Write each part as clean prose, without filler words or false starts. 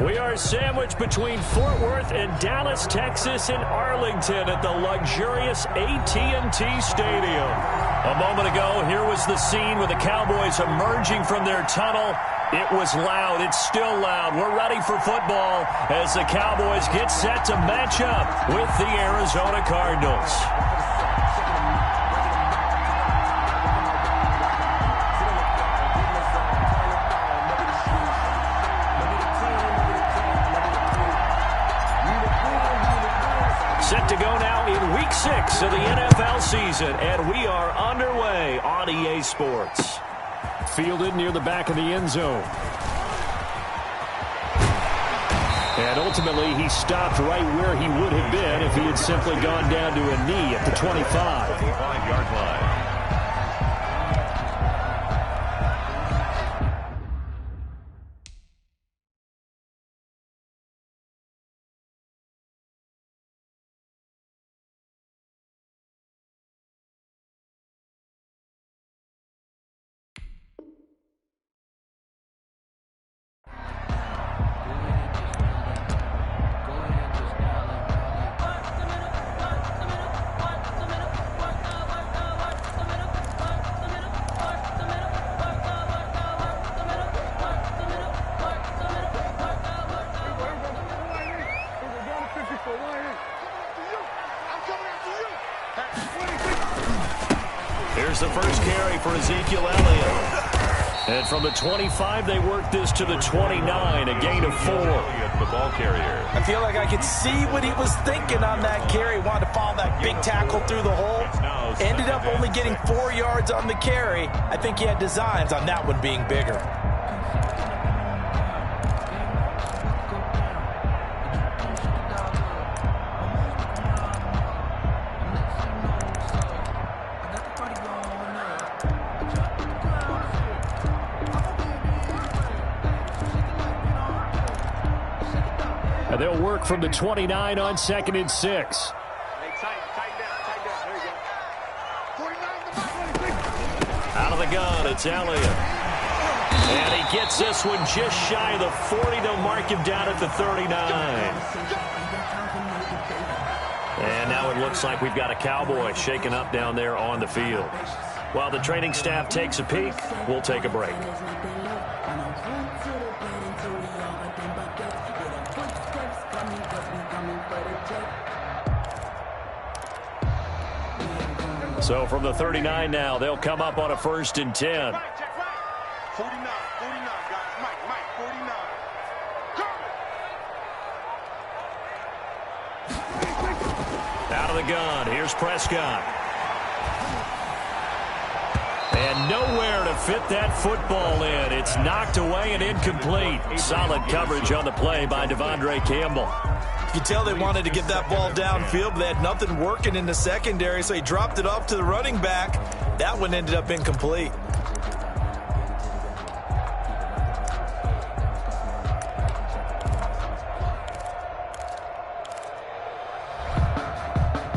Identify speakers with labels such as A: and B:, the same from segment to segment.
A: We are sandwiched between Fort Worth and Dallas, Texas, and Arlington at the luxurious AT&T Stadium. A moment ago, here was the scene with the Cowboys emerging from their tunnel. It was loud. It's still loud. We're ready for football as the Cowboys get set to match up with the Arizona Cardinals. Set to go now in Week 6 of the NFL season, and we are underway on EA Sports. Fielded near the back of the end zone. And ultimately, he stopped right where he would have been if he had simply gone down to a knee at the 25.
B: 25-yard line.
A: Here's the first carry for Ezekiel Elliott. And from the 25, they work this to the 29, a gain of 4.
B: The ball carrier.
C: I feel like I could see what he was thinking on that carry. Wanted to follow that big tackle through the hole. Ended up only getting 4 yards on the carry. I think he had designs on that one being bigger.
A: And they'll work from the 29 on 2nd and 6. Out of the gun, it's Elliott. And he gets this one just shy of the 40. They'll mark him down at the 39. And now it looks like we've got a Cowboy shaken up down there on the field. While the training staff takes a peek, we'll take a break. So from the 39 now, they'll come up on a 1st and 10.
D: 49, 49, guys. Mike, 49.
A: Out of the gun, here's Prescott. And nowhere to fit that football in. It's knocked away and incomplete. Solid coverage on the play by Devondre Campbell.
C: You can tell they wanted to get that ball downfield, but they had nothing working in the secondary, so he dropped it off to the running back. That one ended up incomplete.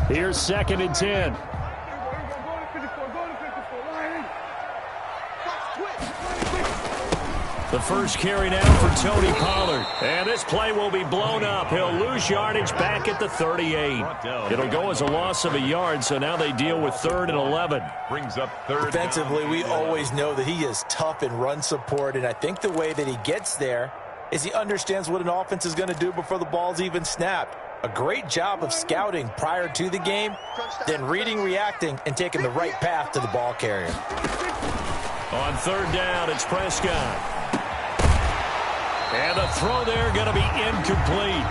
A: Here's 2nd and 10. The first carry now for Tony Pollard. And this play will be blown up. He'll lose yardage back at the 38. It'll go as a loss of a yard, so now they deal with 3rd and 11.
B: Brings up 3rd.
C: Defensively, we always know that he is tough in run support, and I think the way that he gets there is he understands what an offense is going to do before the ball's even snapped. A great job of scouting prior to the game, then reading, reacting, and taking the right path to the ball carrier.
A: On 3rd down, it's Prescott. And the throw there going to be incomplete.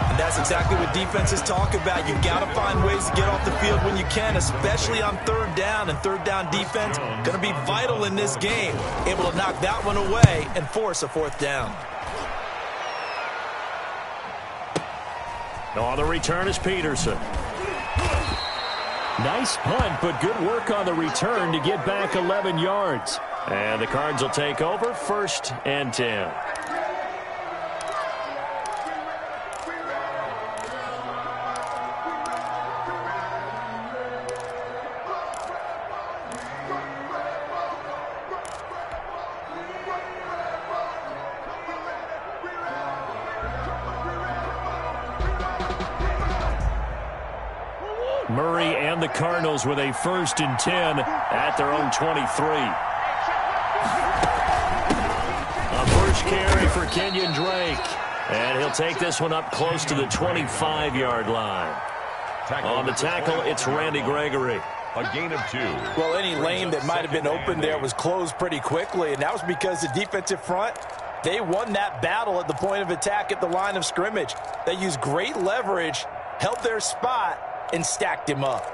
C: And that's exactly what defenses talk about. You've got to find ways to get off the field when you can, especially on 3rd down. And 3rd down defense going to be vital in this game. Able to knock that one away and force a 4th down.
A: On the return is Peterson. Nice punt, but good work on the return to get back 11 yards. And the Cards will take over 1st and 10. Murray and the Cardinals with a 1st and 10 at their own 23. A first carry for Kenyon Drake. And he'll take this one up close to the 25-yard line. On the tackle, it's Randy Gregory.
B: A gain of 2.
C: Well, any lane that might have been open there was closed pretty quickly, and that was because the defensive front, they won that battle at the point of attack at the line of scrimmage. They used great leverage, held their spot, and stacked him up.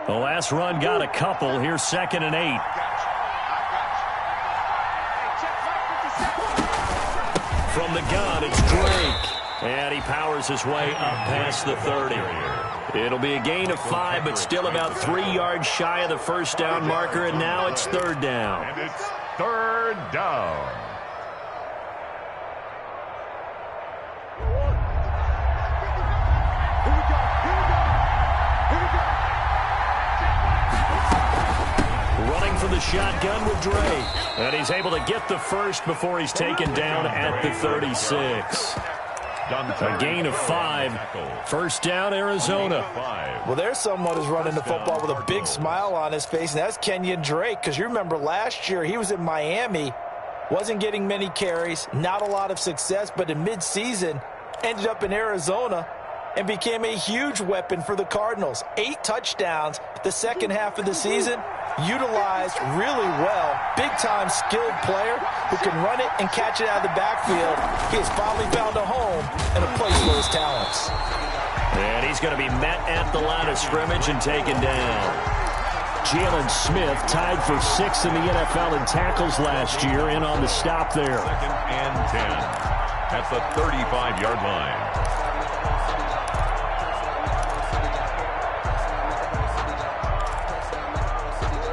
A: The last run got a couple. Here's 2nd and 8. From the gun, it's Drake. And he powers his way up past the 30. It'll be a gain of 5, but still about 3 yards shy of the first down marker, and now it's 3rd down.
B: And it's 3rd down.
A: Running for the shotgun with Drake. And he's able to get the first before he's taken down at the 36. A gain of 5. 1st down, Arizona.
C: Well, there's someone who's running the football with a big smile on his face, and that's Kenyon Drake, because you remember last year he was in Miami, wasn't getting many carries, not a lot of success, but in midseason ended up in Arizona and became a huge weapon for the Cardinals. 8 touchdowns the second half of the season, utilized really well. Big-time skilled player who can run it and catch it out of the backfield. He has finally found a home and a place for his talents.
A: And he's going to be met at the line of scrimmage and taken down. Jalen Smith tied for 6th in the NFL in tackles last year, in on the stop there.
B: 2nd and 10 at the 35-yard line.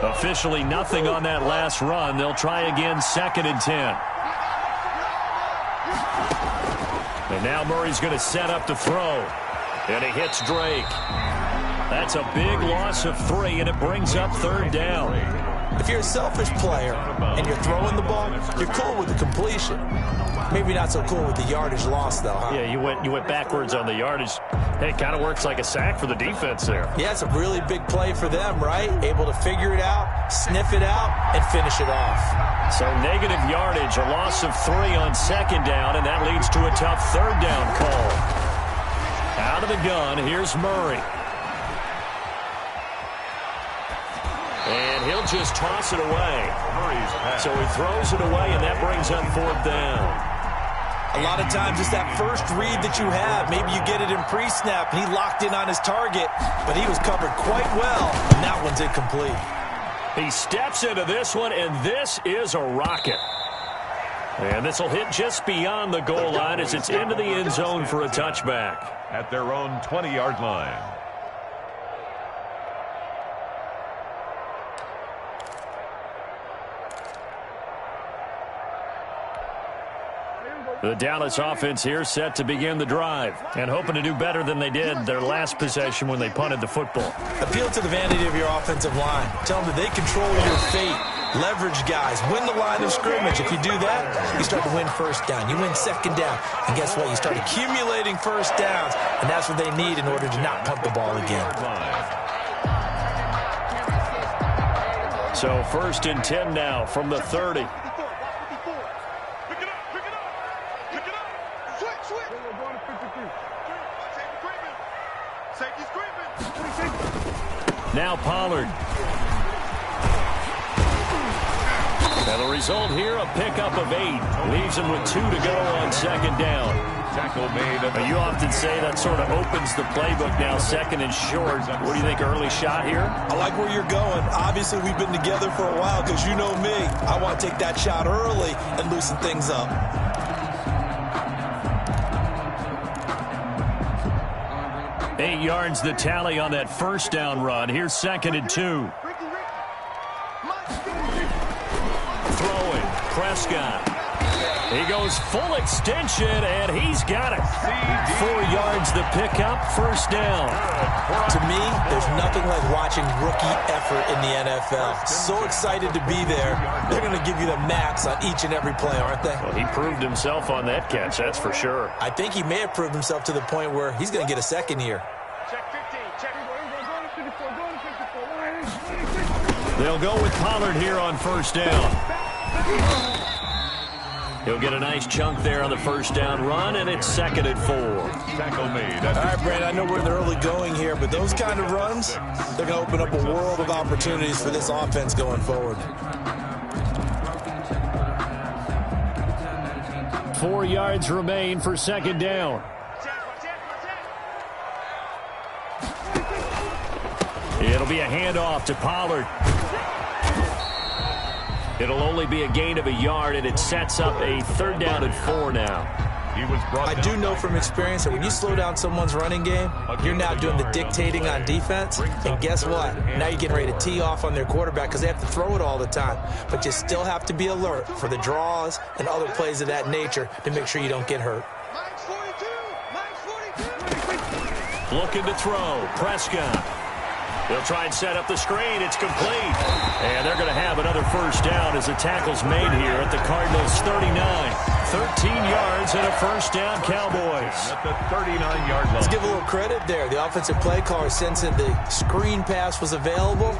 A: Officially nothing on that last run. They'll try again, 2nd and 10. And now Murray's going to set up to throw. And he hits Drake. That's a big loss of 3, and it brings up 3rd down.
C: If you're a selfish player and you're throwing the ball, you're cool with the completion. Maybe not so cool with the yardage loss, though, huh?
A: Yeah, you went backwards on the yardage. Hey, it kind of works like a sack for the defense there.
C: Yeah, it's a really big play for them, right? Able to figure it out, sniff it out, and finish it off.
A: So negative yardage, a loss of 3 on 2nd down, and that leads to a tough 3rd down call. Out of the gun, here's Murray. And he'll just toss it away. So he throws it away, and that brings up 4th down.
C: A lot of times it's that first read that you have. Maybe you get it in pre-snap, and he locked in on his target, but he was covered quite well, and that one's incomplete.
A: He steps into this one, and this is a rocket. And this will hit just beyond the goal line as it's into the end zone for a touchback.
B: At their own 20-yard line.
A: The Dallas offense here set to begin the drive and hoping to do better than they did their last possession when they punted the football.
C: Appeal to the vanity of your offensive line. Tell them that they control your fate. Leverage guys. Win the line of scrimmage. If you do that, you start to win 1st down. You win 2nd down. And guess what? You start accumulating 1st downs. And that's what they need in order to not punt the ball again.
A: So 1st and 10 now from the 30. Now Pollard. Now the result here, a pickup of 8. Leaves him with 2 to go on 2nd down.
B: Tackle made.
A: You often say that sort of opens the playbook now, 2nd and short. What do you think, early shot here?
C: I like where you're going. Obviously, we've been together for a while because you know me. I want to take that shot early and loosen things up.
A: Eight yards the tally on that 1st down run. Here's 2nd and 2. Throwing, Prescott. He goes full extension, and he's got it. 4 yards the pickup, first down.
C: To me, there's nothing like watching rookie effort in the NFL. So excited to be there. They're going to give you the max on each and every play, aren't they?
A: Well, he proved himself on that catch, that's for sure.
C: I think he may have proved himself to the point where he's going to get a second here.
D: Check 15. Check.
A: They'll go with Pollard here on first down. He'll get a nice chunk there on the first down run, and it's 2nd and 4.
B: Tackle made.
C: All right, Brandon, I know we're in the early going here, but those kind of runs, they're going to open up a world of opportunities for this offense going forward.
A: 4 yards remain for 2nd down. It'll be a handoff to Pollard. It'll only be a gain of a yard, and it sets up a 3rd down and 4 now.
B: He was brought
C: I do know from experience that when you slow down someone's running game, you're now doing the dictating on defense. And guess what? Now you're getting ready to tee off on their quarterback because they have to throw it all the time. But you still have to be alert for the draws and other plays of that nature to make sure you don't get hurt.
A: Looking to throw. Prescott. They'll try and set up the screen. It's complete. And they're going to have another first down as the tackle's made here at the Cardinals' 39. 13 yards and a first down, Cowboys.
B: at the 39-yard line.
C: Let's give a little credit there. The offensive play caller sensing the screen pass was available.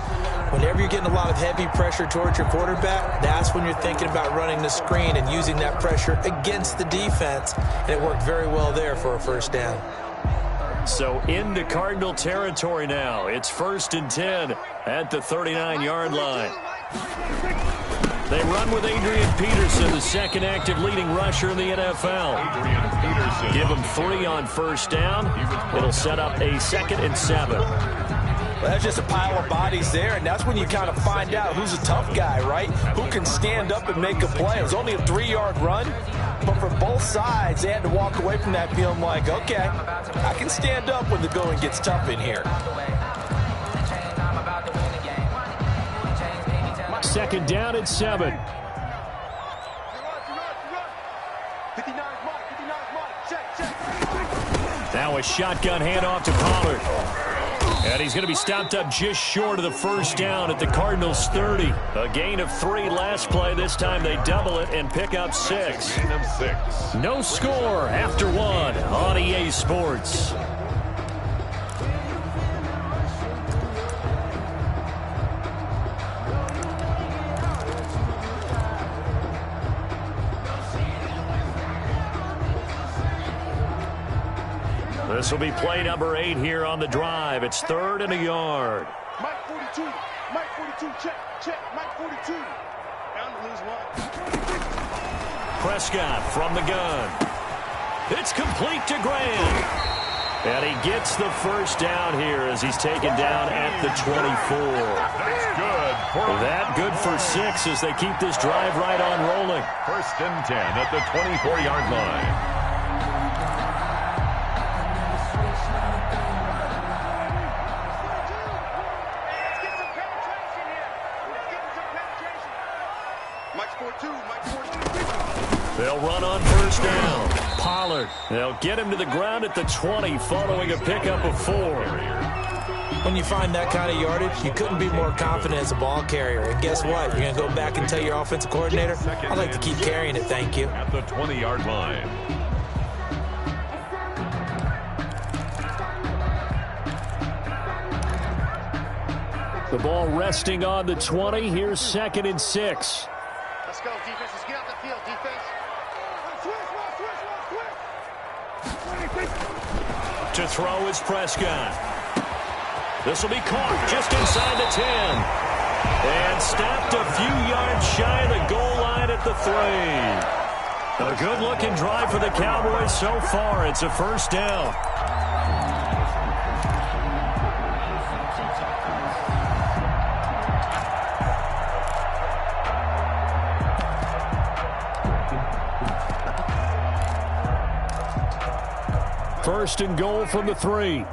C: Whenever you're getting a lot of heavy pressure towards your quarterback, that's when you're thinking about running the screen and using that pressure against the defense. And it worked very well there for a first down.
A: So into Cardinal territory now. It's 1st and 10 at the 39-yard line. They run with Adrian Peterson, the second active leading rusher in the NFL.
B: Adrian Peterson.
A: Give him 3 on first down. It'll set up a 2nd and 7.
C: Well, that's just a pile of bodies there, and that's when you kind of find out who's a tough guy, right? Who can stand up and make a play. It was only a 3-yard run, but for both sides, they had to walk away from that feeling like, okay, I can stand up when the going gets tough in here.
A: 2nd down and 7.
D: 59 mark, check.
A: Now a shotgun handoff to Pollard. And he's going to be stopped up just short of the first down at the Cardinals' 30. A gain of 3 last play. This time they double it and pick up 6.
B: Gain of 6.
A: No score after 1 on EA Sports. This will be play number 8 here on the drive. It's 3rd and a yard.
D: Mike 42, check, Mike 42. Down to lose 1.
A: Prescott from the gun. It's complete to Graham. And he gets the first down here as he's taken down at the 24.
B: That's good.
A: That good for 6 as they keep this drive right on rolling.
B: 1st and 10 at the 24-yard line.
A: They'll run on first down. Pollard. They'll get him to the ground at the 20 following a pickup of 4.
C: When you find that kind of yardage, you couldn't be more confident as a ball carrier. And guess what? You're going to go back and tell your offensive coordinator, I'd like to keep carrying it, thank you.
B: At the 20-yard line.
A: The ball resting on the 20. Here's 2nd and 6.
D: Let's go, defense. Let's get out the field, defense.
A: To throw is Prescott. This will be caught just inside the 10. And stopped a few yards shy of the goal line at the 3. A good-looking drive for the Cowboys so far. It's a first down. First and goal from the 3.
D: 3 ball.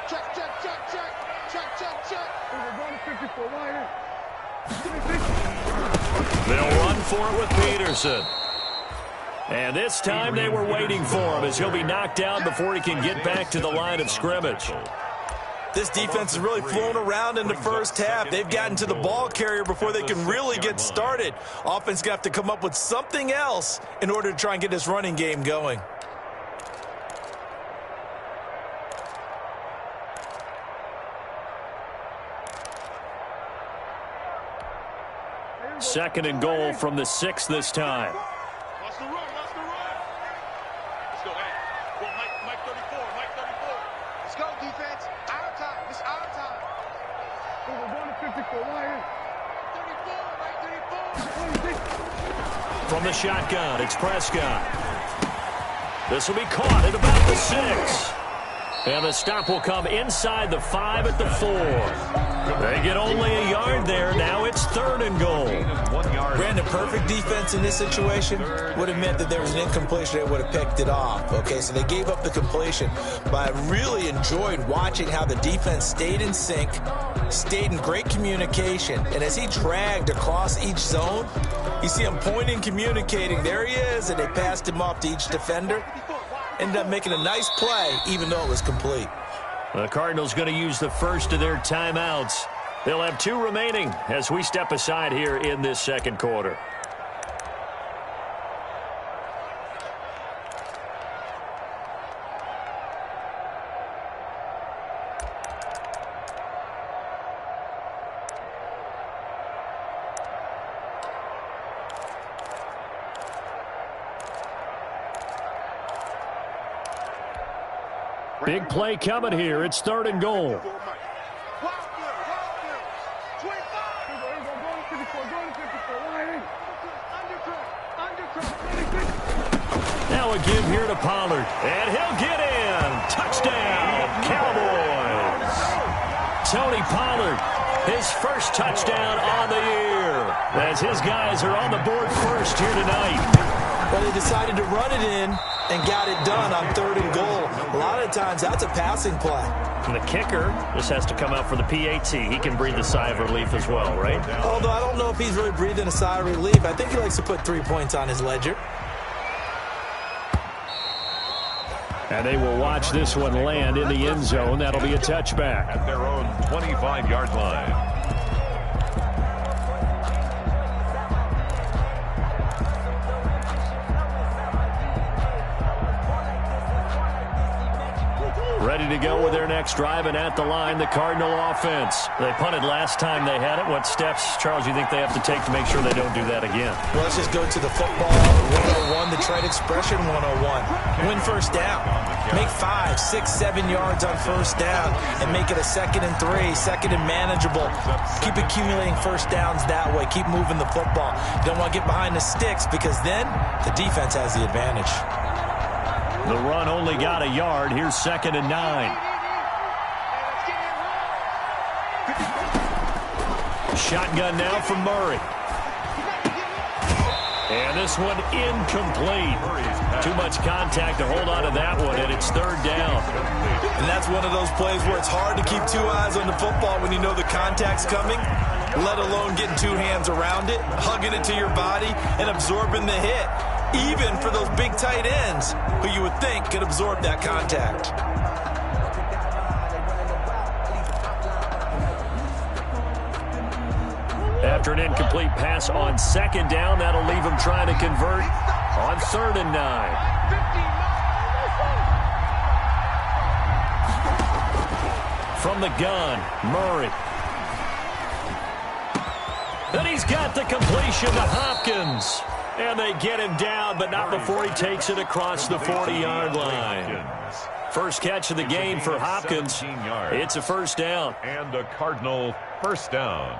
D: Check.
A: They'll for it with Peterson. And this time they were waiting for him as he'll be knocked down before he can get back to the line of scrimmage.
C: This defense is really flown around in the first half. They've gotten to the ball carrier before they can really get started. Offense got to come up with something else in order to try and get this running game going.
A: Second and goal from the 6 this time.
D: Watch the run, watch the run. Let's go, hey. Well, Mike 34, Mike 34. Let's go, defense. Our time, it's our time. We're going to 54, right here. 34, Mike 34.
A: From the shotgun, it's Prescott. This will be caught at about the 6. And the stop will come inside the 5 at the 4. They get only a yard there. Now it's 3rd and goal.
C: Brandon, perfect defense in this situation would have meant that there was an incompletion. They would have picked it off. Okay, so they gave up the completion. But I really enjoyed watching how the defense stayed in sync, stayed in great communication. And as he dragged across each zone, you see him pointing, communicating. There he is, and they passed him off to each defender. Ended up making a nice play, even though it was complete.
A: The Cardinals going to use the first of their timeouts. They'll have 2 remaining as we step aside here in this second quarter. Big play coming here. It's 3rd and goal. Now a give here to Pollard. And he'll get in. Touchdown, Cowboys. Tony Pollard, his first touchdown on the year. As his guys are on the board first here tonight.
C: Well, they decided to run it in and got it done on 3rd and goal. A lot of times, that's a passing play.
A: And the kicker just has to come out for the PAT. He can breathe a sigh of relief as well, right?
C: Although I don't know if he's really breathing a sigh of relief. I think he likes to put 3 points on his ledger.
A: And they will watch this one land in the end zone. That'll be a touchback.
B: At their own 25-yard line.
A: Ready to go with their next drive, and at the line, the Cardinal offense. They punted last time they had it. What steps, Charles, you think they have to take to make sure they don't do that again?
C: Well, let's just go to the football 101, the trade expression 101. Win first down. Make 5, 6, 7 yards on first down and make it a 2nd and 3, 2nd and manageable. Keep accumulating first downs that way. Keep moving the football. You don't want to get behind the sticks because then the defense has the advantage.
A: The run only got a yard. Here's 2nd and 9. Shotgun now from Murray. And this one incomplete. Too much contact to hold on to that one, and it's 3rd down.
C: And that's one of those plays where it's hard to keep 2 eyes on the football when you know the contact's coming, let alone getting 2 hands around it, hugging it to your body, and absorbing the hit. Even for those big tight ends who you would think could absorb that contact.
A: After an incomplete pass on 2nd down, that'll leave him trying to convert on 3rd and 9. From the gun, Murray. And he's got the completion to Hopkins. And they get him down, but not before he takes it across the 40-yard line. First catch of the game for Hopkins. It's a first down.
B: And a Cardinal first down.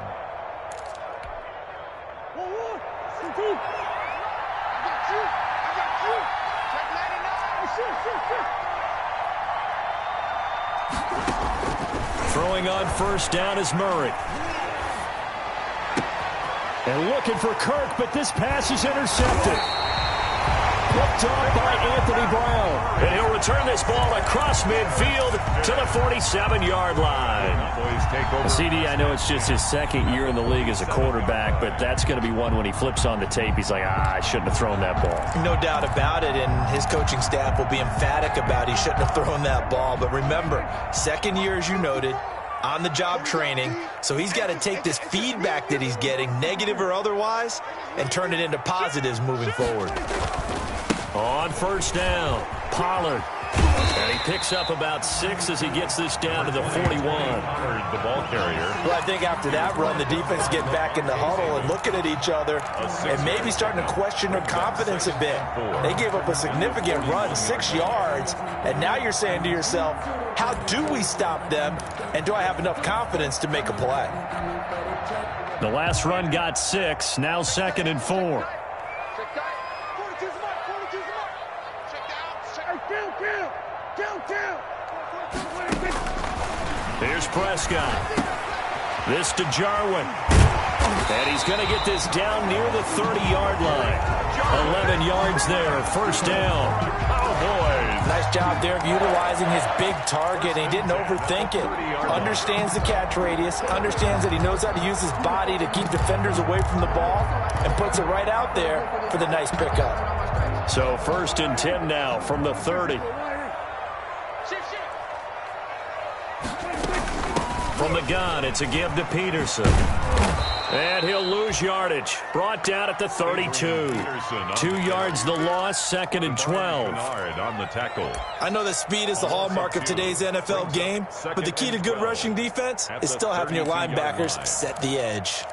A: Throwing on first down is Murray. And looking for Kirk, but this pass is intercepted. picked off by Anthony Brown. And he'll return this ball across midfield to the 47-yard line. CD, I know it's just his second year in the league as a quarterback, but that's going to be one when he flips on the tape. He's like, I shouldn't have thrown that ball.
C: No doubt about it, and his coaching staff will be emphatic about he shouldn't have thrown that ball. But remember, second year, as you noted, on-the-job training, so he's got to take this feedback that he's getting, negative or otherwise, and turn it into positives moving forward.
A: On first down, Pollard. And he picks up about 6 as he gets this down to the 41.
B: The ball carrier.
C: Well, I think after that run, the defense getting back in the huddle and looking at each other and maybe starting to question their confidence a bit. They gave up a significant run, 6 yards, and now you're saying to yourself, how do we stop them, and do I have enough confidence to make a play?
A: The last run got 6, now 2nd and 4. Here's Prescott. This to Jarwin. And he's going to get this down near the 30-yard line. 11 yards there, first down. Cowboys.
C: Nice job there of utilizing his big target. He didn't overthink it. Understands the catch radius. Understands that he knows how to use his body to keep defenders away from the ball. And puts it right out there for the nice pickup.
A: So 1st and 10 now from the 30. From the gun, it's a give to Peterson. And he'll lose yardage. Brought down at the 32. 2 yards the loss, 2nd and 12.
B: On the tackle.
C: I know that speed is the hallmark of today's NFL game, but the key to good rushing defense is still having your linebackers set the edge.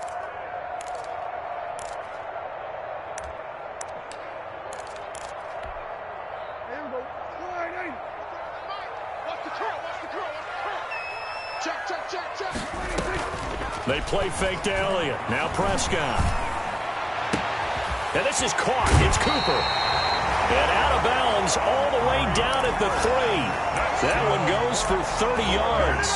A: They play fake to Elliott. Now Prescott. And this is caught. It's Cooper. And out of bounds all the way down at the 3. That one goes for 30 yards.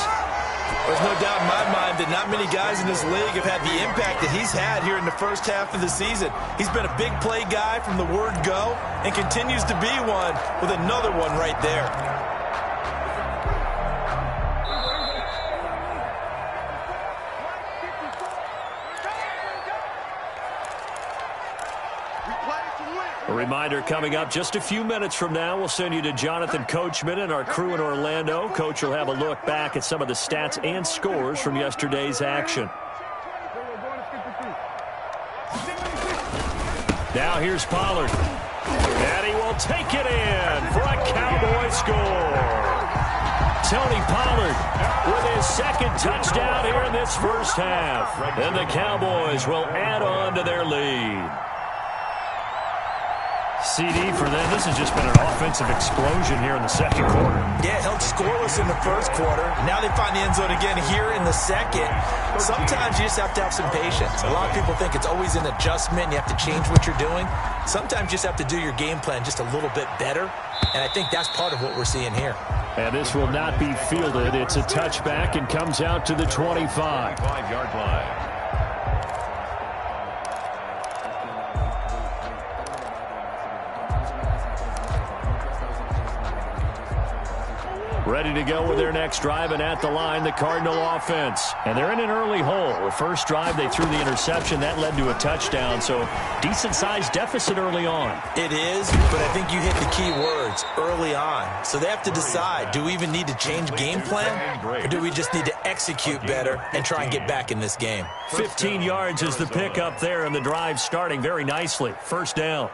C: There's no doubt in my mind that not many guys in this league have had the impact that he's had here in the first half of the season. He's been a big play guy from the word go and continues to be one with another one right there.
A: A reminder coming up just a few minutes from now, we'll send you to Jonathan Coachman and our crew in Orlando. Coach will have a look back at some of the stats and scores from yesterday's action. Now here's Pollard. And he will take it in for a Cowboy score. Tony Pollard with his 2nd touchdown here in this first half. And the Cowboys will add on to their lead. CD for them, this has just been an offensive explosion here in the 2nd quarter.
C: Yeah, held scoreless in the 1st quarter. Now they find the end zone again here in the 2nd. Sometimes you just have to have some patience. A lot of people think it's always an adjustment. You have to change what you're doing. Sometimes you just have to do your game plan just a little bit better. And I think that's part of what we're seeing here.
A: And this will not be fielded. It's a touchback and comes out to the 25.
B: 5-yard line.
A: Ready to go with their next drive, and at the line, the Cardinal offense. And they're in an early hole. The first drive, they threw the interception. That led to a touchdown, so decent-sized deficit early on.
C: It is, but I think you hit the key words, early on. So they have to decide, do we even need to change game plan, or do we just need to execute better and try and get back in this game?
A: 15 yards is the pickup there, and the drive starting very nicely. First down.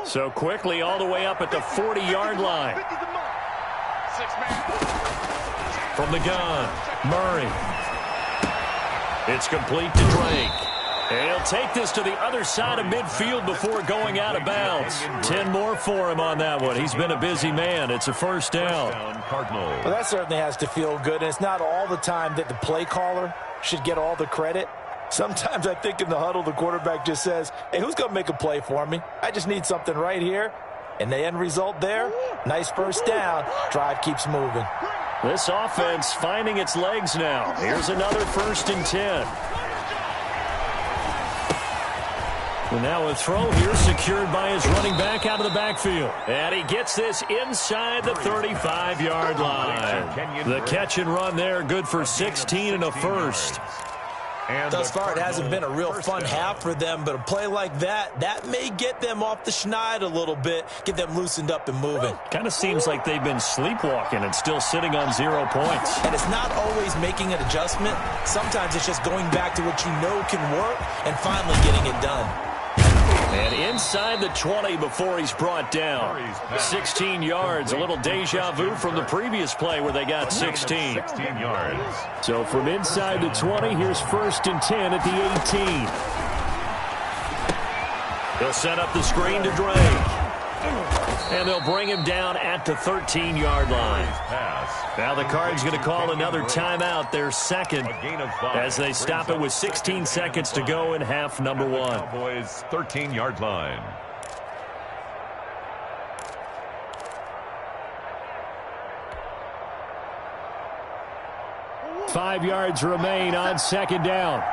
A: So quickly all the way up at the 40-yard line. From the gun, Murray. It's complete to Drake. And he'll take this to the other side of midfield before going out of bounds. 10 more for him on that one. He's been a busy man. It's a first down.
C: Well, that certainly has to feel good. And it's not all the time that the play caller should get all the credit. Sometimes I think in the huddle, the quarterback just says, hey, who's going to make a play for me? I just need something right here. And the end result there, nice first down. Drive keeps moving.
A: This offense finding its legs now. Here's another 1st and 10. Well, now a throw here secured by his running back out of the backfield. And he gets this inside the 35-yard line. The catch and run there, good for 16 and a first.
C: Thus far, it hasn't been a real fun half for them, but a play like that may get them off the schneid a little bit, get them loosened up and moving.
A: Kind of seems like they've been sleepwalking and still sitting on 0 points.
C: And it's not always making an adjustment. Sometimes it's just going back to what you know can work and finally getting it done.
A: And inside the 20 before he's brought down. 16 yards, a little deja vu from the previous play where they got 16.
B: 16 yards.
A: So from inside the 20, here's 1st and 10 at the 18. They'll set up the screen to Drake. And they'll bring him down at the 13-yard line. Now the Cards going to call another timeout, their second, as they stop it with 16 seconds to go in half number 1.
B: Cowboys 13-yard line.
A: Five yards remain on 2nd down.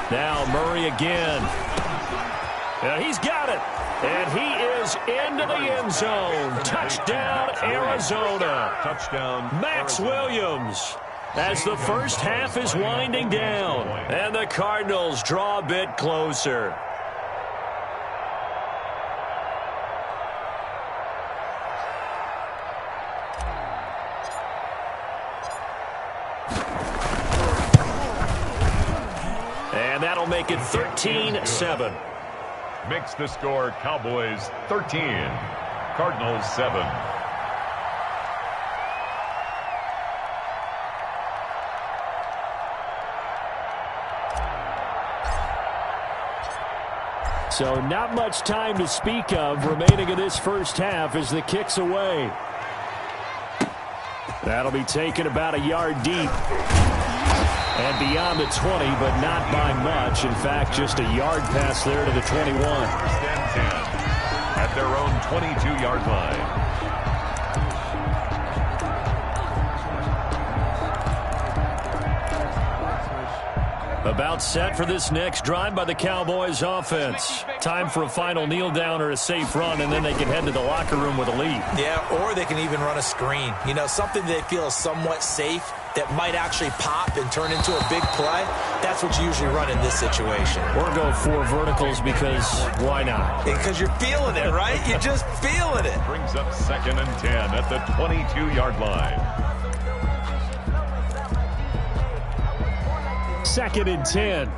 A: Now Murray again. And he's got it. And he is into the end zone. Touchdown, Arizona.
B: Touchdown,
A: Max Williams. As the first half is winding down. And the Cardinals draw a bit closer. And that'll make it 13-7.
B: Makes the score Cowboys 13, Cardinals 7.
A: So not much time to speak of remaining in this first half as the kick's away. That'll be taken about a yard deep. And beyond the 20, but not by much. In fact, just a yard pass there to the 21.
B: 1st and 10 at their own 22-yard line.
A: About set for this next drive by the Cowboys offense. Time for a final kneel down or a safe run, and then they can head to the locker room with a lead.
C: Yeah, or they can even run a screen. You know, something they feel is somewhat safe that might actually pop and turn into a big play. That's what you usually run in this situation.
A: Or go 4 verticals because why not?
C: Because you're feeling it, right? You're just feeling it.
B: Brings up 2nd and 10 at the 22-yard line.
A: 2nd and 10.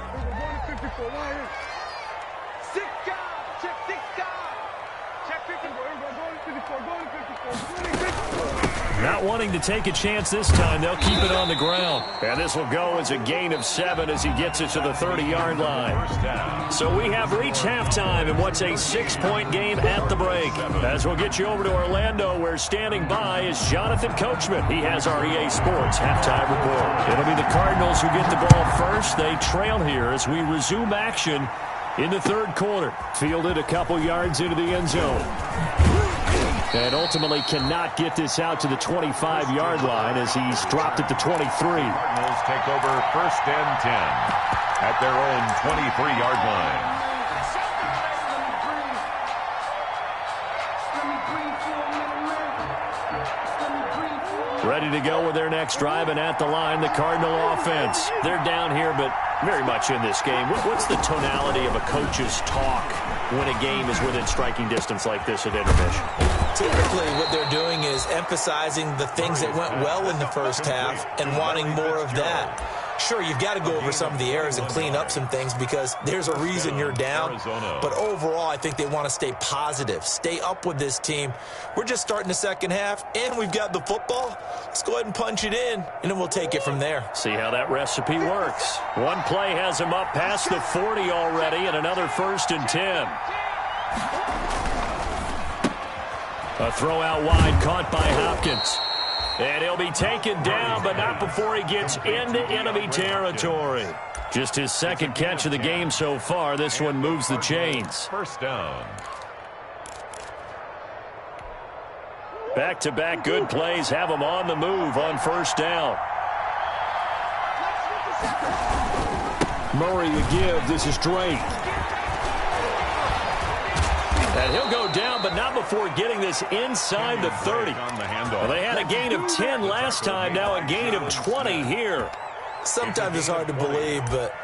A: Not wanting to take a chance this time, they'll keep it on the ground. And this will go as a gain of 7 as he gets it to the 30-yard line. So we have reached halftime in what's a 6-point game at the break. As we'll get you over to Orlando, where standing by is Jonathan Coachman. He has our EA Sports halftime report. It'll be the Cardinals who get the ball first. They trail here as we resume action in the 3rd quarter. Fielded a couple yards into the end zone. And ultimately cannot get this out to the 25-yard line as he's dropped at the 23.
B: Cardinals take over 1st and 10 at their own 23-yard line.
A: Ready to go with their next drive, and at the line, the Cardinal offense. They're down here, but very much in this game. What's the tonality of a coach's talk when a game is within striking distance like this at intermission?
C: Typically, what they're doing is emphasizing the things that went well in the first half and wanting more of that. Sure, you've got to go over some of the errors and clean up some things because there's a reason you're down. But overall, I think they want to stay positive, stay up with this team. We're just starting the second half, and we've got the football. Let's go ahead and punch it in, and then we'll take it from there.
A: See how that recipe works. One play has him up past the 40 already, and another 1st and 10. A throw out wide caught by Hopkins. And he'll be taken down, but not before he gets into enemy territory. Just his 2nd catch of the game so far. This one moves the chains.
B: 1st down.
A: Back-to-back good plays have them on the move on first down.
E: Murray to give. This is Drake.
A: And he'll go down, but not before getting this inside the 30. Well, they had a gain of 10 last time, now a gain of 20 here.
C: Sometimes it's hard to believe, but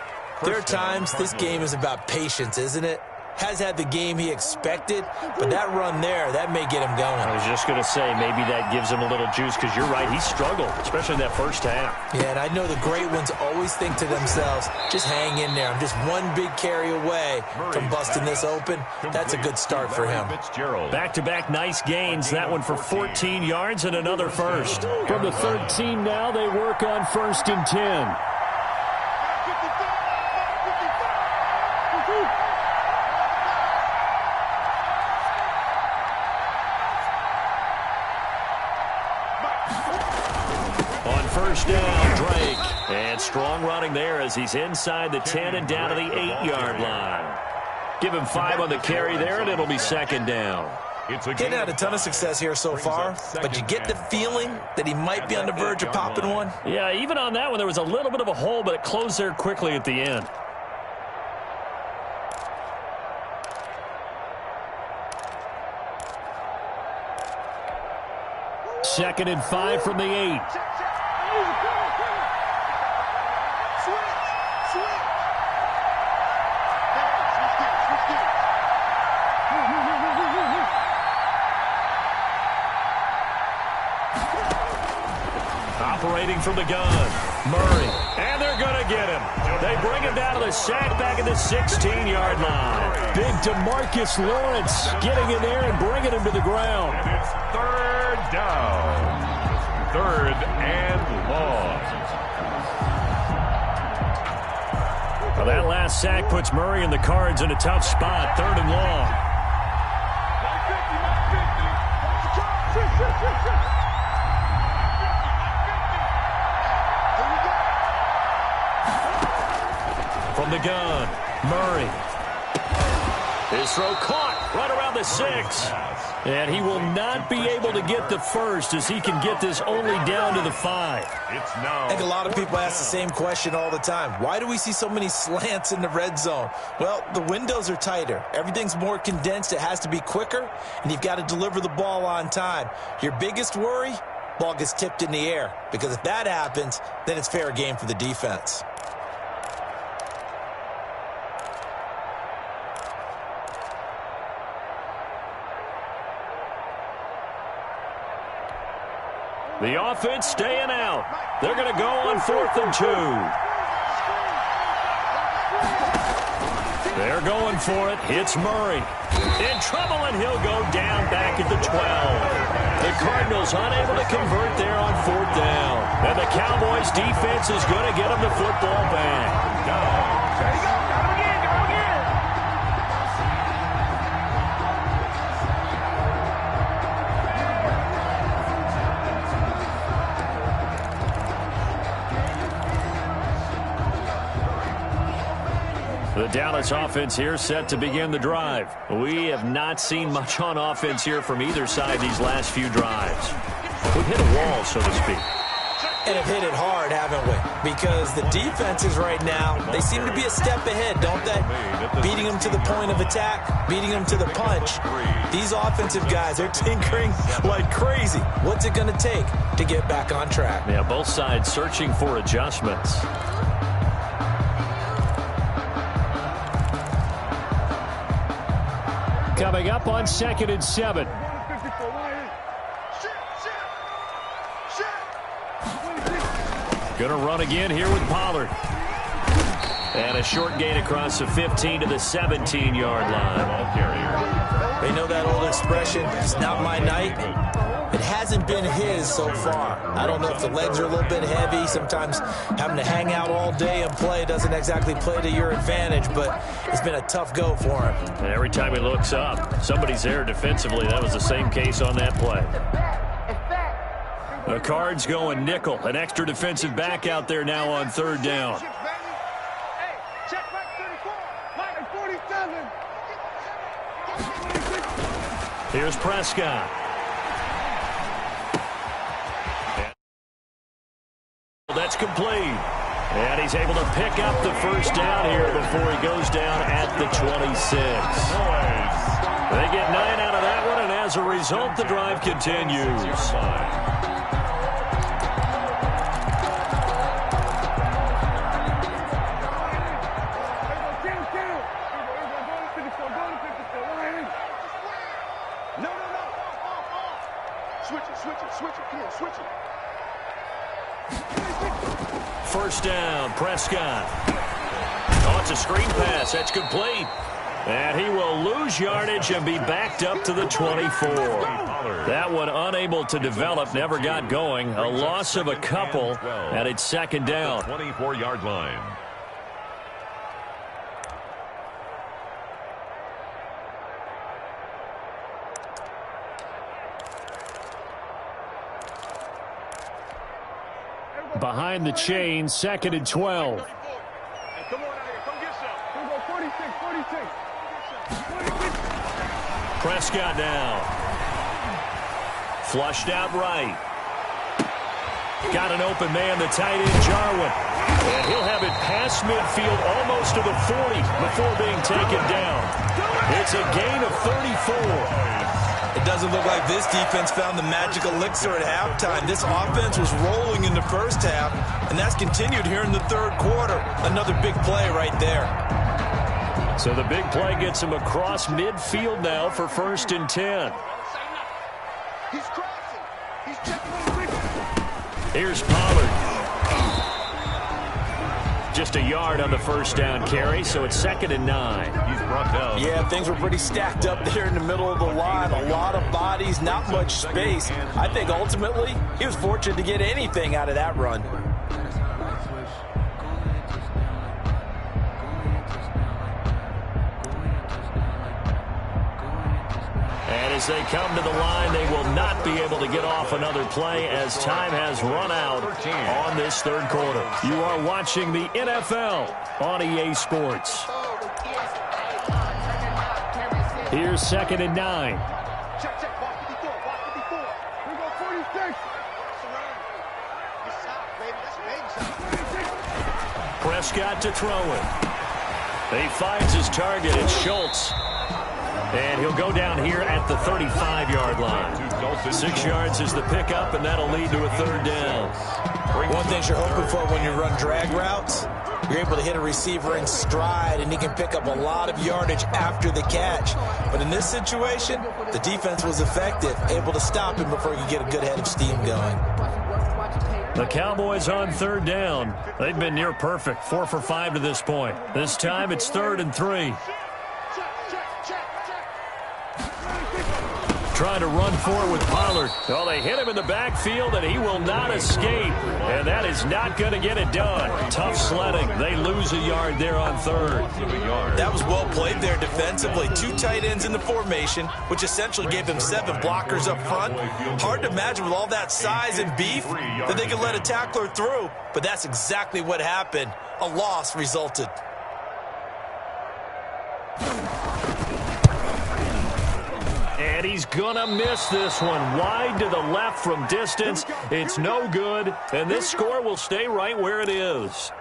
C: there are times this game is about patience, isn't it? Has had the game he expected, but that run there, that may get him going.
A: I was just going to say, maybe that gives him a little juice, because you're right, he struggled, especially in that first half.
C: Yeah, and I know the great ones always think to themselves, just hang in there. I'm just one big carry away from busting this open. That's a good start for him.
A: Back-to-back nice gains, that one for 14 yards and another first.
E: From the 13 now, they work on 1st and 10.
A: First down, Drake. And strong running there as he's inside the 10 and down to the 8-yard line. Give him 5 on the carry there, and it'll be second down.
C: Getting had a ton of success here so far, but you get the feeling that he might be on the verge of popping one.
A: Yeah, even on that one, there was a little bit of a hole, but it closed there quickly at the end.
E: Second and 5 from the 8.
A: Operating from the gun, Murray. And they're going to get him. They bring him down to the sack back at the 16-yard line.
E: Big DeMarcus Lawrence getting in there and bringing him to the ground.
B: And it's third down. Third and long.
A: Well, that last sack puts Murray and the Cards in a tough spot. Third and long. From the gun, Murray. His throw caught right around the 6. And he will not be able to get the first as he can get this only down to the 5.
B: It's now.
C: I think a lot of people ask the same question all the time. Why do we see so many slants in the red zone? Well, the windows are tighter. Everything's more condensed. It has to be quicker, and you've got to deliver the ball on time. Your biggest worry, ball gets tipped in the air, because if that happens, then it's fair game for the defense.
A: The offense staying out. They're going to go on 4th and 2. They're going for it. It's Murray. In trouble, and he'll go down back at the 12. The Cardinals unable to convert there on 4th down. And the Cowboys defense is going to get them the football back.
D: There you go. Got him again. Got him again.
A: The Dallas offense here set to begin the drive. We have not seen much on offense here from either side these last few drives. We've hit a wall, so to speak.
C: And have hit it hard, haven't we? Because the defenses right now, they seem to be a step ahead, don't they? Beating them to the point of attack, beating them to the punch. These offensive guys, they're tinkering like crazy. What's it going to take to get back on track?
A: Yeah, both sides searching for adjustments.
E: Coming up on 2nd and 7.
A: Going to run again here with Pollard. And a short gain across the 15 to the 17-yard line.
C: They know that old expression, it's not my night. It hasn't been his so far. I don't know if the legs are a little bit heavy. Sometimes having to hang out all day and play doesn't exactly play to your advantage, but it's been a tough go for him.
A: And every time he looks up, somebody's there defensively. That was the same case on that play. The Cards going nickel. An extra defensive back out there now on 3rd down. Here's Prescott. It's complete. And he's able to pick up the first down here before he goes down at the 26. They get 9 out of that one, and as a result, the drive continues. First down, Prescott. Oh, it's a screen pass. That's complete. And he will lose yardage and be backed up to the 24. That one unable to develop, never got going. A loss of a couple, and it's second down.
B: 24-yard line.
E: Behind the chain, second and 12.
D: Come on out here. Come get some. We'll go 46.
A: Prescott now. Flushed out right. Got an open man, the tight end, Jarwin. And he'll have it past midfield almost to the 40 before being taken down. It's a gain of 34.
C: It doesn't look like this defense found the magic elixir at halftime. This offense was rolling in the first half, and that's continued here in the third quarter. Another big play right there.
A: So the big play gets him across midfield now for first and 10.
D: He's crossing. He's checking.
A: Here's Pollard. Just a yard on the first down carry, so it's second and 9.
B: He's brought down.
C: Yeah, things were pretty stacked up there in the middle of the line. A lot of bodies, not much space. I think ultimately he was fortunate to get anything out of that run.
A: And as they come to the line, they will not be able to get off another play as time has run out on this third quarter. You are watching the NFL on EA Sports. Here's second and 9.
D: Check. Walk 54. Walk 54. We go 46. It's out, baby. That's baby.
A: Prescott to throw it. He finds his target. It's Schultz. And he'll go down here at the 35-yard line. 6 yards is the pickup, and that'll lead to a third down.
C: One thing you're hoping for when you run drag routes, you're able to hit a receiver in stride, and he can pick up a lot of yardage after the catch. But in this situation, the defense was effective, able to stop him before he could get a good head of steam going.
A: The Cowboys on third down. They've been near perfect, 4 for 5 to this point. This time it's 3rd and 3. Trying to run forward with Pollard. Oh, they hit him in the backfield, and he will not escape. And that is not going to get it done. Tough sledding. They lose a yard there on third.
C: That was well played there defensively. 2 tight ends in the formation, which essentially gave them 7 blockers up front. Hard to imagine with all that size and beef that they could let a tackler through. But that's exactly what happened. A loss resulted.
A: And he's going to miss this one. Wide to the left from distance. It's no good. And this score will stay right where it is.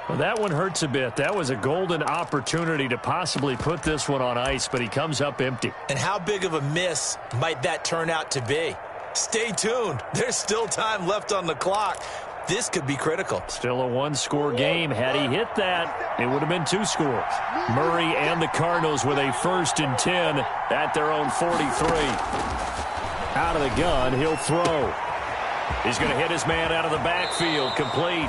A: Well, that one hurts a bit. That was a golden opportunity to possibly put this one on ice, but he comes up empty.
C: And how big of a miss might that turn out to be? Stay tuned. There's still time left on the clock. This could be critical.
A: Still a 1-score game. Had he hit that, it would have been 2 scores. Murray and the Cardinals with a 1st and 10 at their own 43. Out of the gun, he'll throw. He's going to hit his man out of the backfield, complete.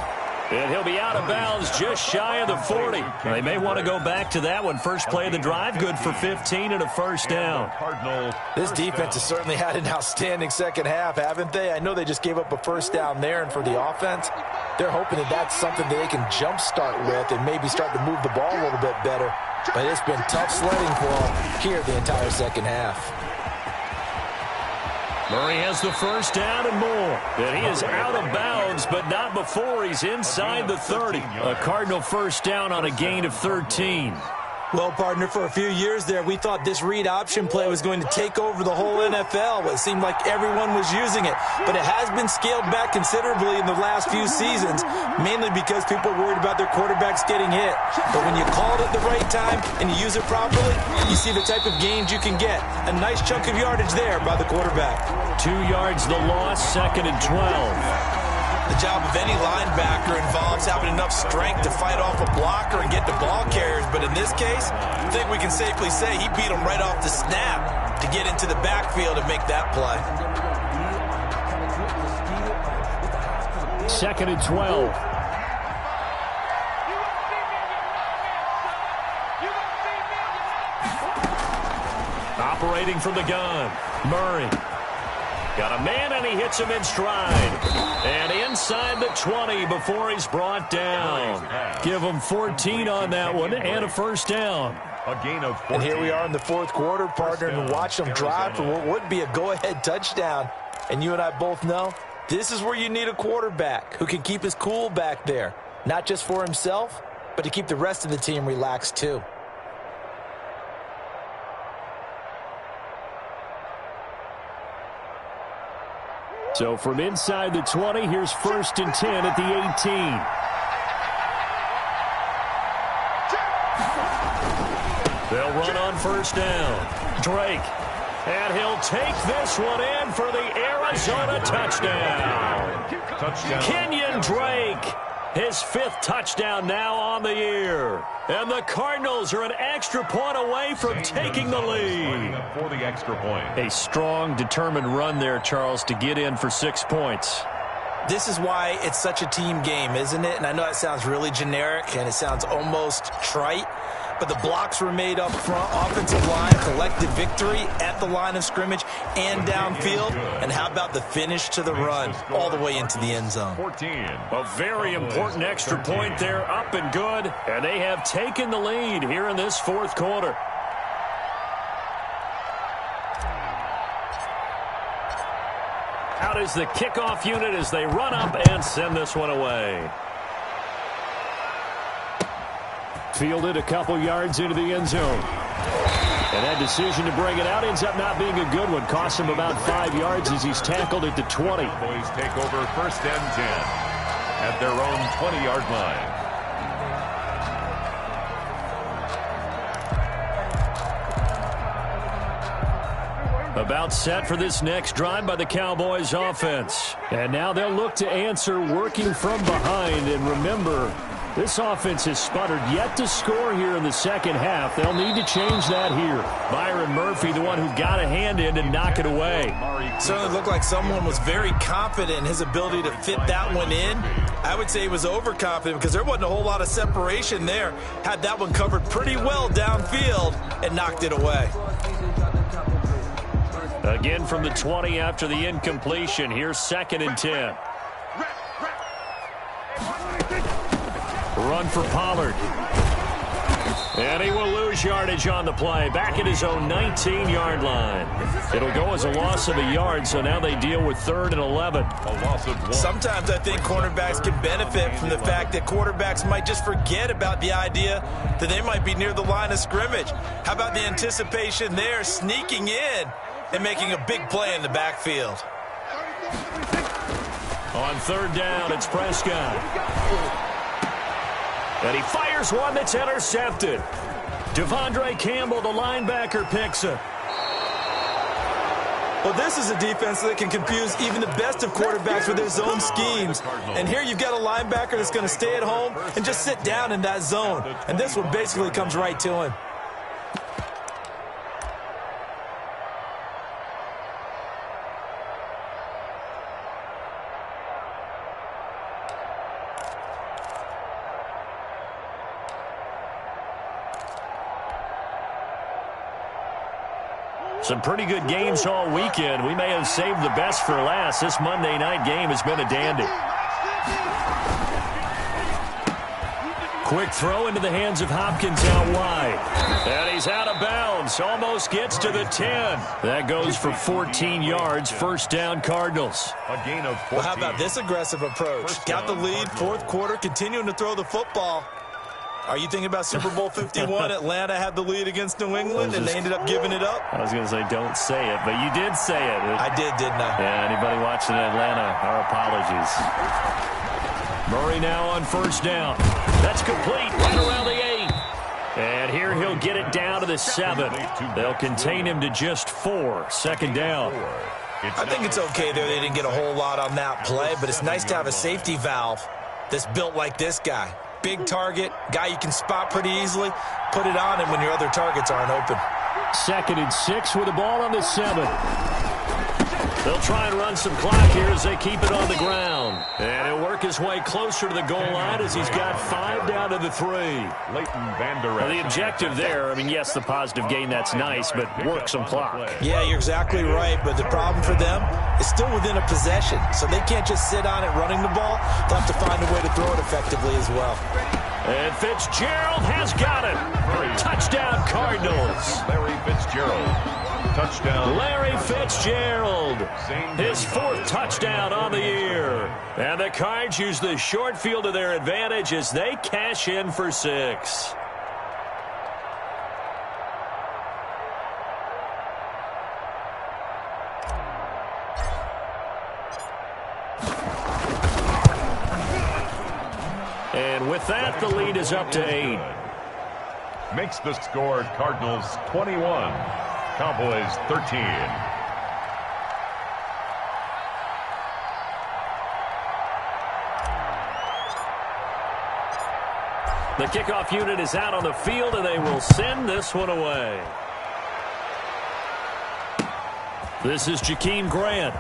A: And he'll be out of bounds just shy of the 40. They may want to go back to that one. First play of the drive, good for 15 and a first down.
C: This defense has certainly had an outstanding second half, haven't they? I know they just gave up a first down there, and for the offense, they're hoping that that's something that they can jumpstart with and maybe start to move the ball a little bit better. But it's been tough sledding for them here the entire second half.
A: Murray has the first down and more. And he is out of bounds, but not before he's inside the 30. A Cardinal first down on a gain of 13.
C: Well, partner, for a few years there, we thought this read option play was going to take over the whole NFL. It seemed like everyone was using it, but it has been scaled back considerably in the last few seasons, mainly because people are worried about their quarterbacks getting hit. But when you call it at the right time and you use it properly, you see the type of gains you can get. A nice chunk of yardage there by the quarterback.
A: 2 yards the loss, 2nd and 12.
C: The job of any linebacker involves having enough strength to fight off a blocker and get to ball carriers. But in this case, I think we can safely say he beat him right off the snap to get into the backfield and make that play.
A: 2nd and 12. Operating from the gun, Murray. Got a man, and he hits him in stride. And inside the 20 before he's brought down. Give him 14 on that one and a first down.
B: A gain of 14.
C: And here we are in the fourth quarter, partner, and watch them drive for what would be a go-ahead touchdown. And you and I both know this is where you need a quarterback who can keep his cool back there. Not just for himself, but to keep the rest of the team relaxed too.
A: So from inside the 20, here's 1st and 10 at the 18. They'll run on first down. Drake. And he'll take this one in for the Arizona touchdown. Kenyon Drake. His 5th touchdown now on the year. And the Cardinals are an extra point away from taking the lead.
B: For the extra point.
A: A strong, determined run there, Charles, to get in for 6 points.
C: This is why it's such a team game, isn't it? And I know that sounds really generic and it sounds almost trite, but the blocks were made up front. Offensive line, collected victory at the line of scrimmage and downfield. And how about the finish to the run all the way into the end zone?
B: 14.
A: A very important extra point there, up and good. And they have taken the lead here in this fourth quarter. Out is the kickoff unit as they run up and send this one away. Fielded a couple yards into the end zone. And that decision to bring it out ends up not being a good one. Costs him about 5 yards as he's tackled at the 20.
B: Cowboys take over 1st and 10 at their own 20-yard line.
A: About set for this next drive by the Cowboys offense. And now they'll look to answer working from behind. And remember, this offense has sputtered yet to score here in the second half. They'll need to change that here. Byron Murphy, the one who got a hand in and knock it away.
C: Certainly looked like someone was very confident in his ability to fit that one in. I would say he was overconfident because there wasn't a whole lot of separation there. Had that one covered pretty well downfield and knocked it away.
A: Again from the 20 after the incompletion. Here's 2nd and 10. Run for Pollard. And he will lose yardage on the play. Back at his own 19-yard line. It'll go as a loss of a yard, so now they deal with 3rd and 11.
B: A loss of 1.
C: Sometimes I think cornerbacks can benefit from the fact that quarterbacks might just forget about the idea that they might be near the line of scrimmage. How about the anticipation there, sneaking in and making a big play in the backfield?
A: On 3rd down, it's Prescott. And he fires one that's intercepted. Devondre Campbell, the linebacker, picks it.
C: Well, this is a defense that can confuse even the best of quarterbacks with their zone schemes. And here you've got a linebacker that's going to stay at home and just sit down in that zone. And this one basically comes right to him.
A: Some pretty good games all weekend. We may have saved the best for last. This Monday night game has been a dandy. Quick throw into the hands of Hopkins out wide. And he's out of bounds. Almost gets to the 10. That goes for 14 yards. 1st down, Cardinals.
B: A gain of 14.
C: Well, how about this aggressive approach? Got the lead, 4th quarter, continuing to throw the football. Are you thinking about Super Bowl 51? Atlanta had the lead against New England, and they ended up giving it up?
A: I was going to say don't say it, but you did say it.
C: I did, didn't I?
A: Yeah, anybody watching Atlanta, our apologies. Murray now on first down. That's complete right around the 8. And here he'll get it down to the 7. They'll contain him to just 4. Second down.
C: I think it's okay there. They didn't get a whole lot on that play, but it's nice to have a safety valve that's built like this guy. Big target, guy you can spot pretty easily. Put it on him when your other targets aren't open.
E: 2nd and 6 with the ball on the 7.
A: They'll try and run some clock here as they keep it on the ground. And he'll work his way closer to the goal line as he's got 5 down to the 3. The objective there, I mean, yes, the positive gain, that's nice, but work some clock.
C: Yeah, you're exactly right, but the problem for them is still within a possession, so they can't just sit on it running the ball. They'll have to find a way to throw it effectively as well.
A: And Fitzgerald has got it. Touchdown, Cardinals.
B: Larry Fitzgerald. Touchdown.
A: Larry Fitzgerald. His 4th touchdown on the year. And the Cards use the short field to their advantage as they cash in for 6. And with that, the lead is up to 8.
B: Makes the score Cardinals 21, Cowboys 13.
A: The kickoff unit is out on the field, and they will send this one away. This is Jakeem Grant.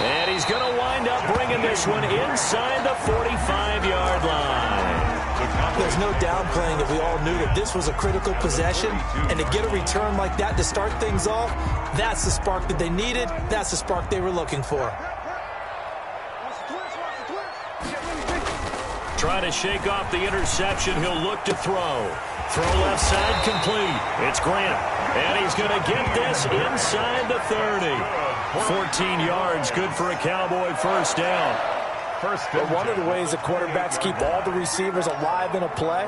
A: And he's going to wind up bringing this one inside the 45-yard line.
C: There's no downplaying that we all knew that this was a critical possession, and to get a return like that to start things off, that's the spark that they needed. That's the spark they were looking for.
A: Trying to shake off the interception. He'll look to throw. Throw left side complete. It's Grant. And he's going to get this inside the 30. 14 yards, good for a Cowboy first down.
C: But one of the ways that quarterbacks keep all the receivers alive in a play,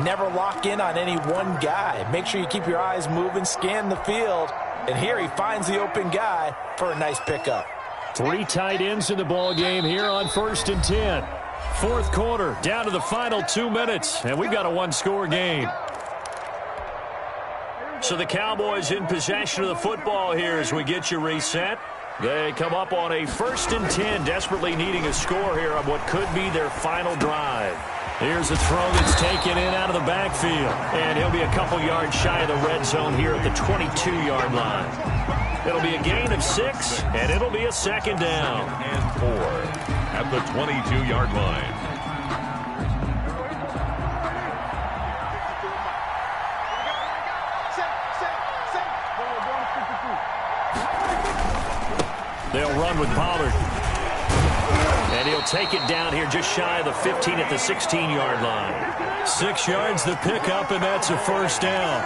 C: never lock in on any one guy. Make sure you keep your eyes moving, scan the field. And here he finds the open guy for a nice pickup.
E: 3 tight ends in the ball game here on 1st and 10. 4th quarter, down to the final 2 minutes, and we've got a 1-score game.
A: So the Cowboys in possession of the football here as we get you reset. They come up on a 1st and 10, desperately needing a score here on what could be their final drive. Here's a throw that's taken in out of the backfield, and he'll be a couple yards shy of the red zone here at the 22-yard line. It'll be a gain of 6, and it'll be a 2nd down.
B: And 4 at the 22-yard line.
A: They'll run with Pollard. And he'll take it down here just shy of the 15 at the 16-yard line.
E: 6 yards the pickup, and that's a 1st down.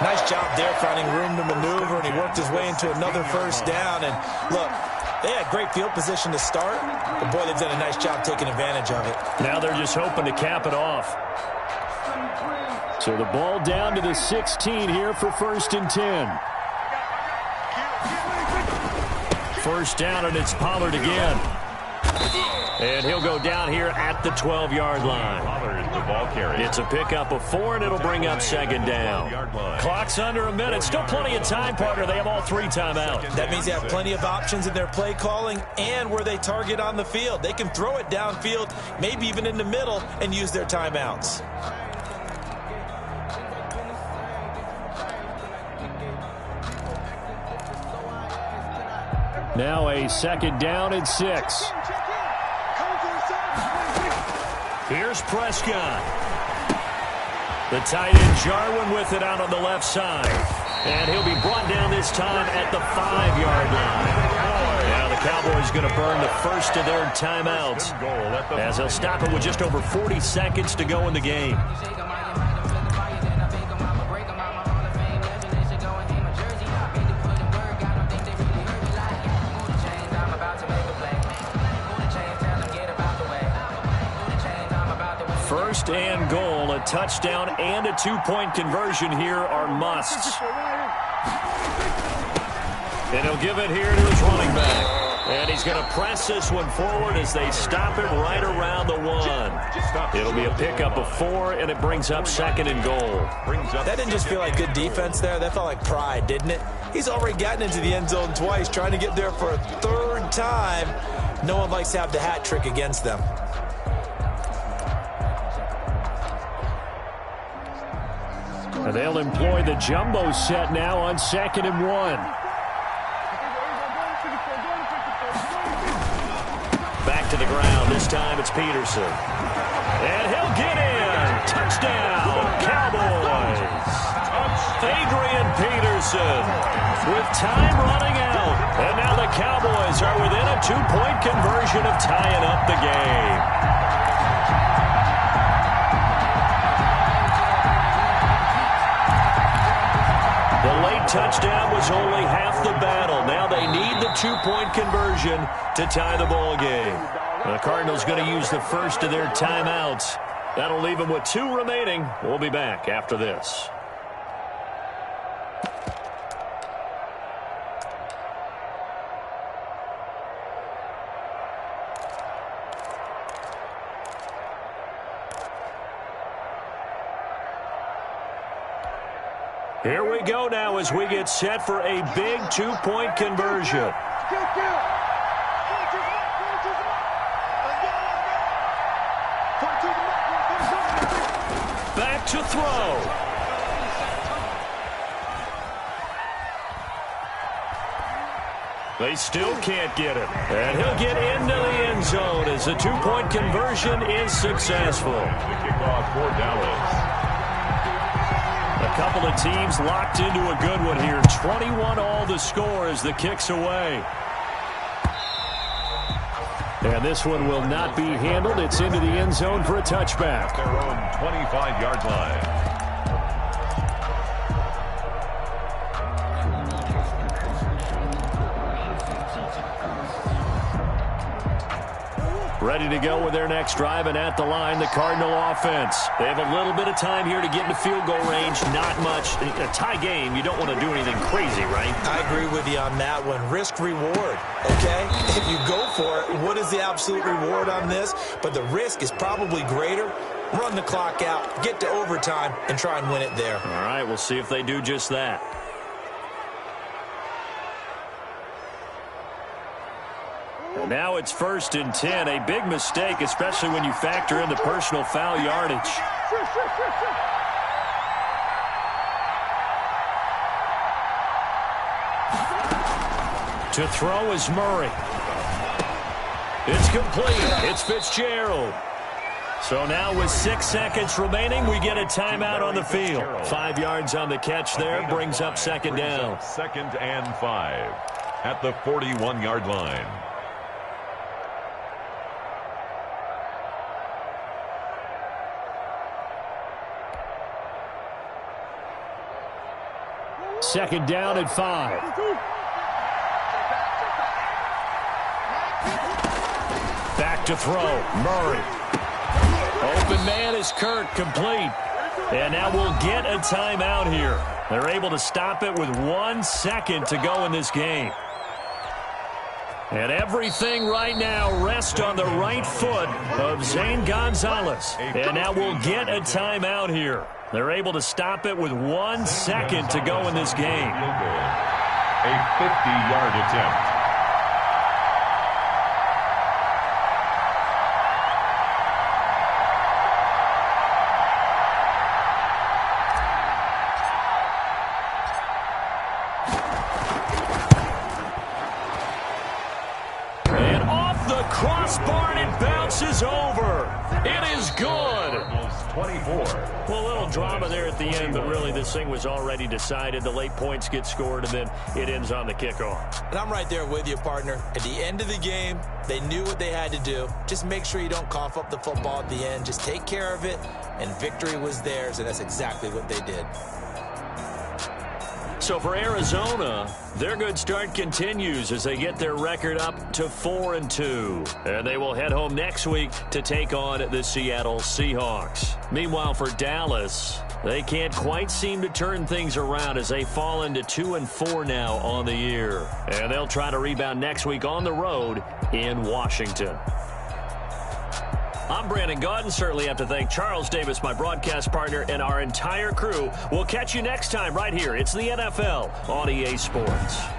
C: Nice job there finding room to maneuver, and he worked his way into another 1st down. And look, they had great field position to start, but boy, they've done a nice job taking advantage of it.
A: Now they're just hoping to cap it off.
E: So the ball down to the 16 here for 1st and 10.
A: 1st down, and it's Pollard again. And he'll go down here at the 12-yard line.
B: The ball carrier.
A: It's a pickup of 4, and it'll bring up 2nd down. Clock's under a minute. Still plenty of time, partner. They have all 3 timeouts.
C: That means they have plenty of options in their play calling and where they target on the field. They can throw it downfield, maybe even in the middle, and use their timeouts.
E: Now a 2nd down and 6.
A: Here's Prescott. The tight end Jarwin with it out on the left side. And he'll be brought down this time at the 5-yard line. Now the Cowboys going to burn the first of their timeouts as they'll stop it with just over 40 seconds to go in the game.
E: First and goal, a touchdown and a two-point conversion here are musts. And he'll give it here to his running back. And he's going to press this one forward as they stop him right around the 1. It'll be a pickup of 4, and it brings up second and goal.
C: That didn't just feel like good defense there. That felt like pride, didn't it? He's already gotten into the end zone twice, trying to get there for a third time. No one likes to have the hat trick against them.
E: And they'll employ the jumbo set now on 2nd and 1. Back to the ground. This time it's Peterson. And he'll get in. Touchdown, Cowboys. Adrian Peterson with time running out. And now the Cowboys are within a two-point conversion of tying up the game. The late touchdown was only half the battle. Now they need the two-point conversion to tie the ball game. The Cardinals going to use the first of their timeouts. That'll leave them with 2 remaining. We'll be back after this. Here we go now as we get set for a big two-point conversion. Back to throw. They still can't get it. And he'll get into the end zone as the two-point conversion is successful.
B: The kickoff for Dallas.
E: A couple of teams locked into a good one here. 21 all the score as the kick's away. And this one will not be handled. It's into the end zone for a touchback.
B: Their own 25-yard line.
E: Ready to go with their next drive, and at the line, the Cardinal offense. They have a little bit of time here to get into field goal range. Not much. A tie game, you don't want to do anything crazy, right?
C: I agree with you on that one. Risk-reward, okay? If you go for it, what is the absolute reward on this? But the risk is probably greater. Run the clock out, get to overtime, and try and win it there.
E: All right, we'll see if they do just that. And now it's 1st and 10. A big mistake, especially when you factor in the personal foul yardage. To throw is Murray. It's complete. It's Fitzgerald. So now with 6 seconds remaining, we get a timeout on the field. 5 yards on the catch there, brings up second down.
B: 2nd and 5 at the 41-yard line.
E: Second down at 5. Back to throw. Murray. Open man is Kirk, complete. And now we'll get a timeout here. They're able to stop it with 1 second to go in this game. And everything right now rests on the right foot of Zane Gonzalez. And now we'll get a timeout here. They're able to stop it with 1 second to go in this game.
B: A 50-yard attempt.
E: And off the crossbar, and it bounces over. It is good.
B: 24.
E: Well, a little drama there at the end, but really this thing was already decided. The late points get scored, and then it ends on the kickoff.
C: And I'm right there with you, partner. At the end of the game, they knew what they had to do. Just make sure you don't cough up the football at the end. Just take care of it, and victory was theirs, and that's exactly what they did.
A: So for Arizona, their good start continues as they get their record up to 4-2. And they will head home next week to take on the Seattle Seahawks. Meanwhile, for Dallas, they can't quite seem to turn things around as they fall into 2-4 now on the year. And they'll try to rebound next week on the road in Washington. I'm Brandon Gaudin. Certainly have to thank Charles Davis, my broadcast partner, and our entire crew. We'll catch you next time right here. It's the NFL on EA Sports.